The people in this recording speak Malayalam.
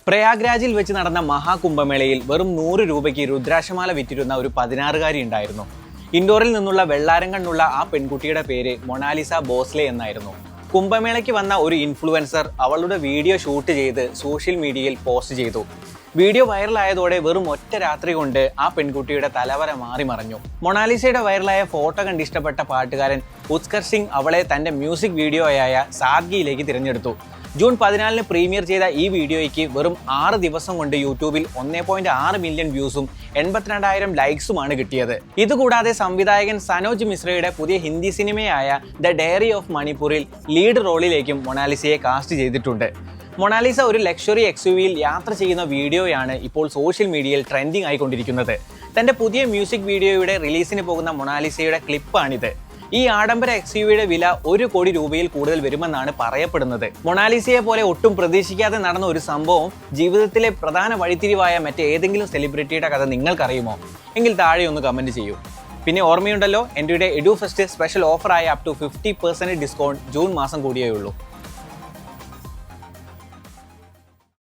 പ്രയാഗ്രാജിൽ വെച്ച് നടന്ന മഹാകുംഭമേളയിൽ വെറും 100 രൂപയ്ക്ക് രുദ്രാക്ഷമാല വിറ്റിരുന്ന ഒരു 16-കാരി ഉണ്ടായിരുന്നു. ഇൻഡോറിൽ നിന്നുള്ള വെള്ളാരം കണ്ണുള്ള ആ പെൺകുട്ടിയുടെ പേര് മൊണാലിസ ബോസ്ലെ എന്നായിരുന്നു. കുംഭമേളയ്ക്ക് വന്ന ഒരു ഇൻഫ്ലുവൻസർ അവളുടെ വീഡിയോ ഷൂട്ട് ചെയ്ത് സോഷ്യൽ മീഡിയയിൽ പോസ്റ്റ് ചെയ്തു. വീഡിയോ വൈറലായതോടെ വെറും ഒറ്റ രാത്രി കൊണ്ട് ആ പെൺകുട്ടിയുടെ തലവര മാറി മറഞ്ഞു. മൊണാലിസയുടെ വൈറലായ ഫോട്ടോ കണ്ട് ഇഷ്ടപ്പെട്ട പാട്ടുകാരൻ ഉത്കർ സിംഗ് അവളെ തന്റെ മ്യൂസിക് വീഡിയോയായ സാദ്ഗിയിലേക്ക് തിരഞ്ഞെടുത്തു. ജൂൺ 14 പ്രീമിയർ ചെയ്ത ഈ വീഡിയോയ്ക്ക് വെറും 6 ദിവസം കൊണ്ട് യൂട്യൂബിൽ 1.6 മില്യൺ വ്യൂസും 82,000 ലൈക്സുമാണ് കിട്ടിയത്. ഇതുകൂടാതെ സംവിധായകൻ സനോജ് മിശ്രയുടെ പുതിയ ഹിന്ദി സിനിമയായ ദ ഡയറി ഓഫ് മണിപ്പൂരിൽ ലീഡ് റോളിലേക്കും മൊണാലിസയെ കാസ്റ്റ് ചെയ്തിട്ടുണ്ട്. മൊണാലിസ ഒരു ലക്ഷറി XUVയിൽ യാത്ര ചെയ്യുന്ന വീഡിയോയാണ് ഇപ്പോൾ സോഷ്യൽ മീഡിയയിൽ ട്രെൻഡിങ് ആയിക്കൊണ്ടിരിക്കുന്നത്. തന്റെ പുതിയ മ്യൂസിക് വീഡിയോയുടെ റിലീസിന് പോകുന്ന മൊണാലിസയുടെ ക്ലിപ്പാണിത്. ഈ ആഡംബര XUVയുടെ വില 1 കോടി രൂപയിൽ കൂടുതൽ വരുമെന്നാണ് പറയപ്പെടുന്നത്. മൊണാലിസയെ പോലെ ഒട്ടും പ്രതീക്ഷിക്കാതെ നടന്ന ഒരു സംഭവം ജീവിതത്തിലെ പ്രധാന വഴിത്തിരിവായ മറ്റേതെങ്കിലും സെലിബ്രിറ്റിയുടെ കഥ നിങ്ങൾക്കറിയുമോ? എങ്കിൽ താഴെ ഒന്ന് കമന്റ് ചെയ്യൂ. പിന്നെ ഓർമ്മയുണ്ടല്ലോ, എൻ്റെ എഡ്യൂഫെസ്റ്റ് സ്പെഷ്യൽ ഓഫറായ അപ് ടു 50% ഡിസ്കൗണ്ട് ജൂൺ മാസം കൂടിയേ ഉള്ളൂ.